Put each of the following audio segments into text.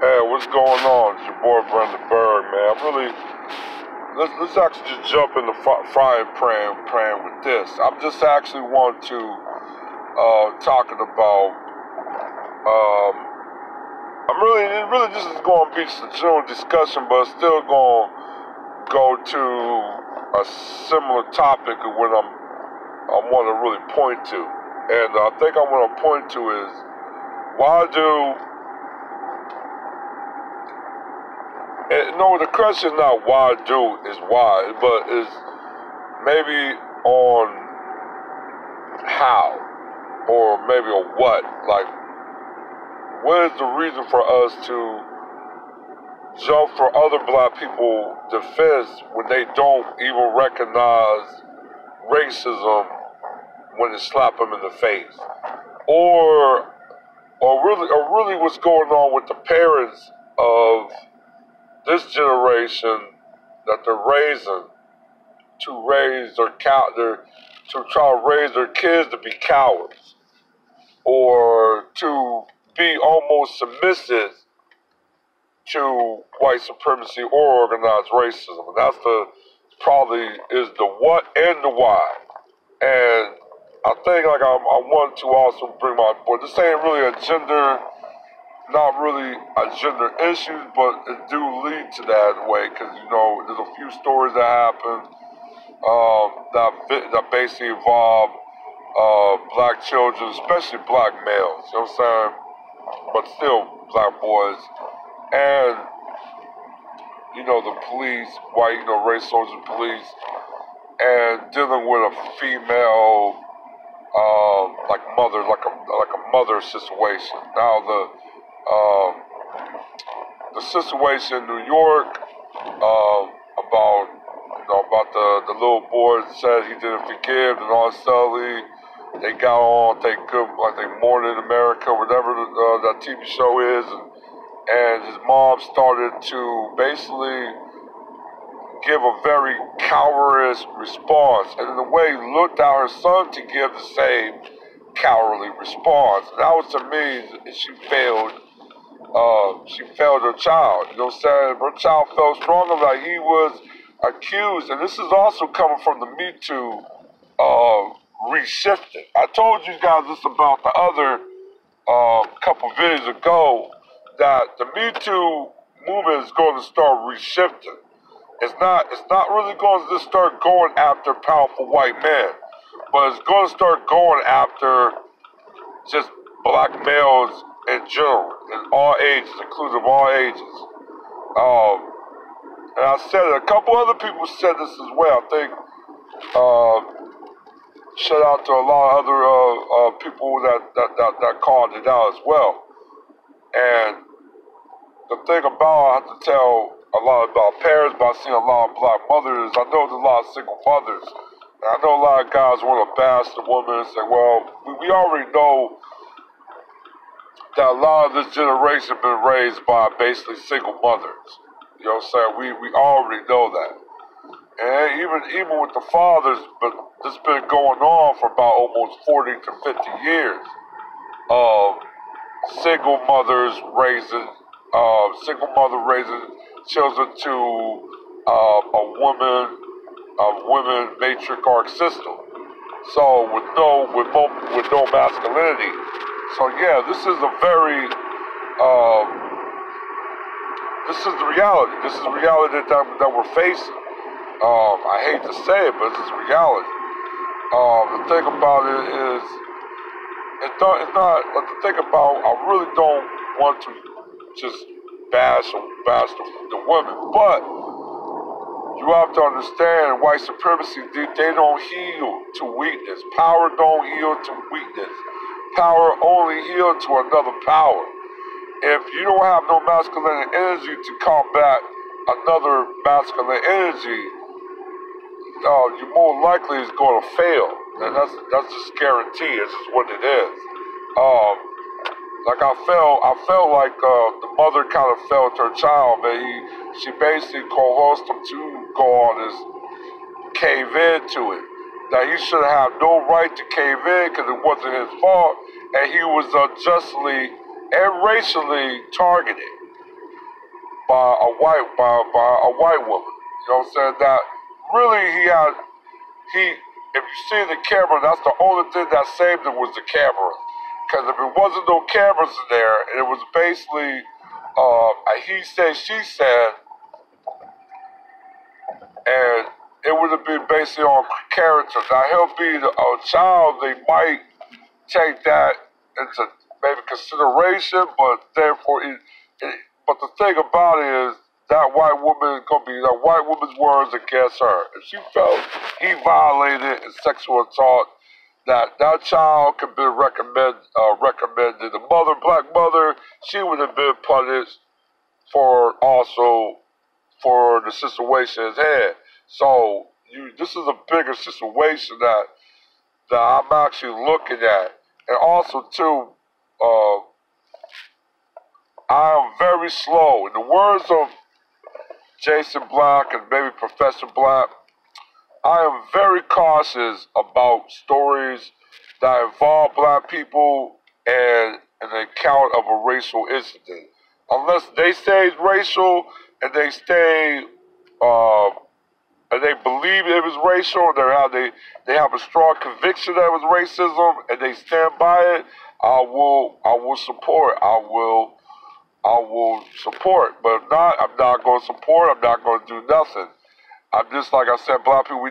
Hey, what's going on? It's your boy Brandon Berg, man. Let's actually just jump in the frying pan with this. I'm just actually want to talking about. It really just is going to be just a general discussion, but it's still going to go to a similar topic of what I want to really point to, and I think I want to point to is why do. No, the question is not why do, is why, but is maybe on how, or maybe on what. Like, what is the reason for us to jump for other black people defense when they don't even recognize racism when it slap them in the face? Or really what's going on with the parents of this generation that they're raising to raise to try to raise their kids to be cowards or to be almost submissive to white supremacy or organized racism. And that's probably is the what and the why. And I think like I want to also bring my point. This ain't really a gender, not really a gender issue, but it do lead to that in a way because there's a few stories that happen that basically involve black children, especially black males. You know what I'm saying? But still black boys, and the police, white, race soldier police, and dealing with a female, like a mother situation. Now the situation in New York about the little boy that said he didn't forgive, and all suddenly they got on, they good, like they Morning America, whatever that TV show is, and his mom started to basically give a very cowardice response, and in a way looked at her son to give the same cowardly response. And that was, to me, she failed her child. You know what I'm saying? Her child felt stronger that he was accused, and this is also coming from the Me Too reshifting. I told you guys this about the other couple videos ago that the Me Too movement is going to start reshifting. It's not really going to just start going after powerful white men, but it's going to start going after just black males in general, in all ages, including all ages. And I said it, a couple other people said this as well. I think, shout out to a lot of other people that called it out as well. And the thing about, I have to tell a lot about parents, but I see a lot of black mothers. I know there's a lot of single mothers. And I know a lot of guys want to bash the woman and say, well, we already know that a lot of this generation been raised by basically single mothers. You know what I'm saying? We already know that. And even with the fathers, but this been going on for about almost 40 to 50 years of single mother raising children to a women matriarch system. So with no masculinity. So yeah, this is the reality. This is the reality that we're facing. I hate to say it, but this is reality. The thing about it is, it's not. The thing about, I really don't want to just bash the women, but you have to understand, white supremacy, they don't heal to weakness. Power don't heal to weakness. Power only heals to another power. If you don't have no masculine energy to combat another masculine energy, you more likely is going to fail, and that's just guaranteed. It's just what it is. Like I felt like the mother kind of felt her child, but she basically coerced him to go on this cave into it. That he should have no right to cave in because it wasn't his fault, and he was unjustly and racially targeted. by a white woman. You know what I'm saying? That really if you see the camera, that's the only thing that saved it was the camera. Because if it wasn't no cameras in there, and it was basically a he said, she said, and it would have been basically on character. Now, he'll be a child, they might take that into maybe consideration, but therefore, but the thing about it is, that white woman is going to be that white woman's words against her. If she felt he violated in sexual assault, that child could be recommended. The mother, black mother, she would have been punished for the situation at hand. So this is a bigger situation that I'm actually looking at, and also too, I am very slow. In the words of Jason Black and maybe Professor Black, I am very cautious about stories that involve black people and an account of a racial incident. Unless they say it's racial and they stay and they believe it was racial, they have a strong conviction that it was racism and they stand by it, I will support. I will support. But if not, I'm not going to support. I'm not going to do nothing. I'm just, like I said, black people,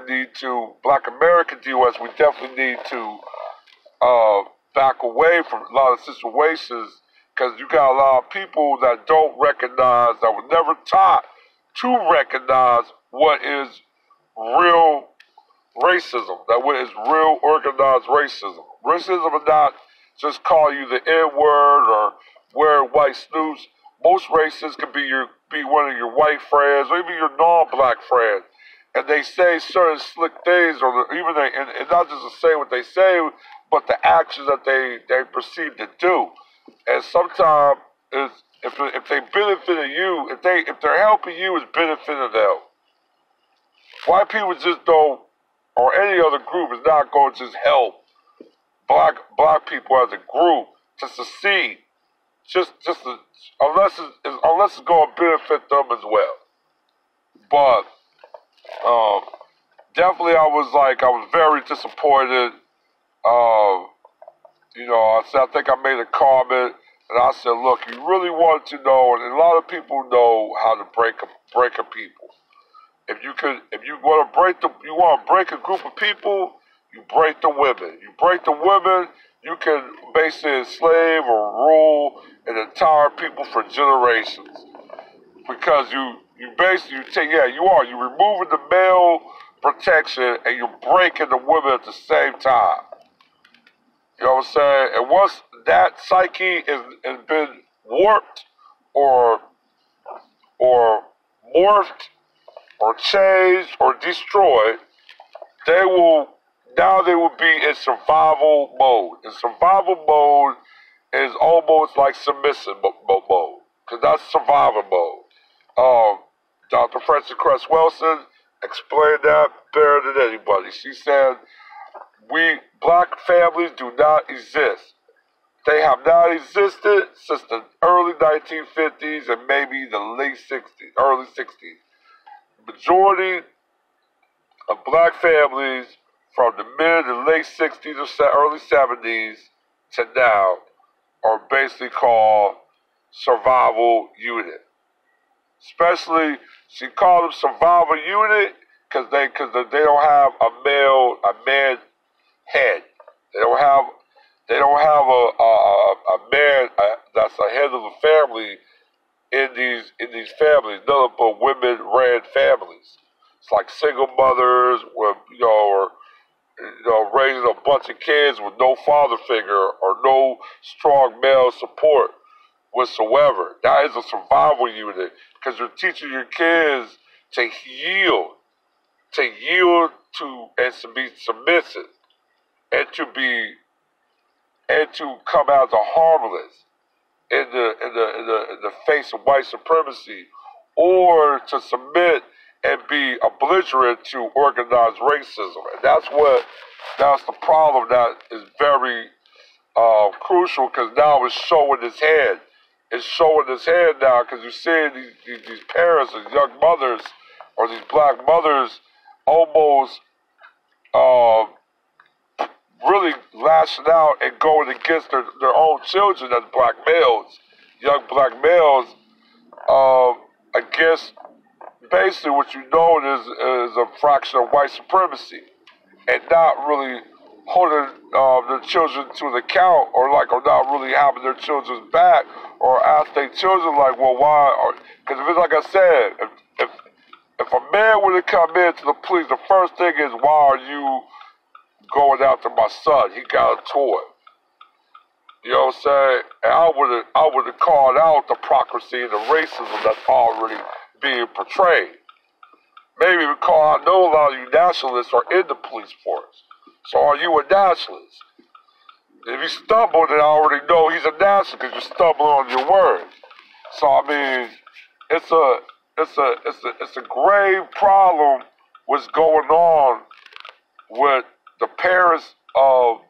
black American DOS, we definitely need to back away from a lot of situations, because you got a lot of people that don't recognize, that were never taught to recognize what is real racism, that what is real organized racism. Racism is not just call you the N-word or wear white snoots. Most racists can be one of your white friends or even your non-black friends, and they say certain slick things, and not just to say what they say, but the actions that they proceed to do. And sometimes if they benefiting you, if they're helping you, it's benefiting them. White people just don't, or any other group is not going to just help black people as a group to succeed. Unless it's going to benefit them as well. But definitely, I was very disappointed. I think I made a comment, and I said, "Look, you really want to know, and a lot of people know how to break a people. If you want to break a group of people, you break the women. You break the women, you can basically enslave or rule an entire people for generations, because you're removing the male protection and you're breaking the women at the same time. You know what I'm saying? And once that psyche has been warped or morphed or changed or destroyed, they will be in survival mode. And survival mode is almost like submissive mode, because that's survival mode. Dr. Frances Cress Welsing explained that better than anybody. She said, black families do not exist. They have not existed since the early 1950s and maybe the early 60s. Majority of black families from the mid and late 60s or early 70s to now are basically called survival unit. Especially, she called them survival unit because they don't have a man head. They don't have a man that's a head of the family in these families. None but women ran families. It's like single mothers with raising a bunch of kids with no father figure or no strong male support whatsoever. That is a survival unit, because you're teaching your kids to yield to and to be submissive, and to come out as harmless in the face of white supremacy, or to submit and be belligerent to organized racism. And that's the problem that is very crucial, because now it's showing its head. is showing his hand now because you see these parents and young mothers or these black mothers almost really lashing out and going against their own children as black males, young black males, against basically what you know is a fraction of white supremacy, and not really holding their children to an account, or not really having their children's back, or ask their children like, well, why? Because if it's like I said, if a man were to come into the police, the first thing is, why are you going after my son? He got a toy. You know what I'm saying? And I would have called out the hypocrisy and the racism that's already being portrayed. Maybe because I know a lot of you nationalists are in the police force. So are you a nationalist? If you stumble, then I already know he's a nationalist because you're stumbling on your words. So I mean, it's a grave problem what's going on with the parents of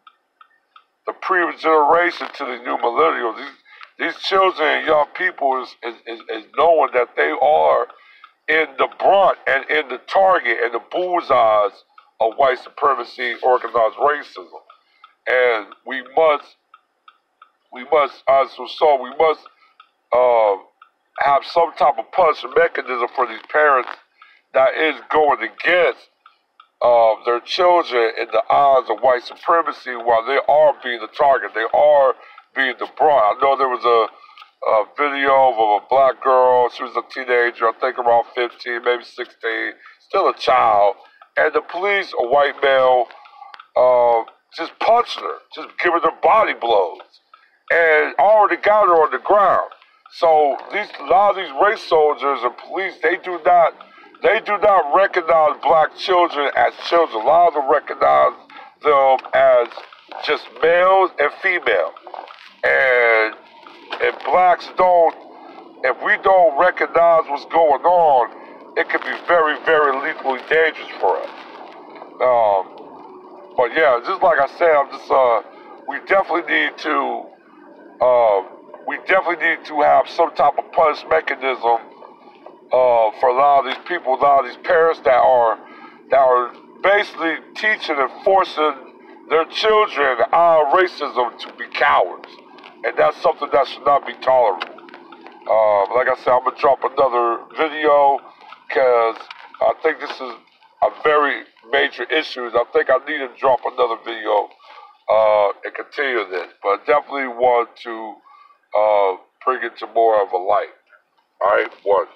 the previous generation to the new millennials. These children and young people is knowing that they are in the brunt and in the target and the bullseyes of white supremacy, organized racism. And we must have some type of punishment mechanism for these parents that is going against their children in the eyes of white supremacy, while they are being the target, they are being the brunt. I know there was a video of a black girl. She was a teenager, I think around 15, maybe 16, still a child, and the police, a white male, just punching her, just giving her body blows, and already got her on the ground. So a lot of these race soldiers and police, they do not recognize black children as children. A lot of them recognize them as just males and females. And if blacks if we don't recognize what's going on, it can be very, very lethally dangerous for us. But yeah, just like I said, we definitely need to have some type of punish mechanism for a lot of these people, a lot of these parents that are basically teaching and forcing their children out of racism to be cowards, and that's something that should not be tolerated. Like I said, I'm gonna drop another video because I think this is a very major issue. I think I need to drop another video and continue this, but I definitely want to bring it to more of a light. All right, one.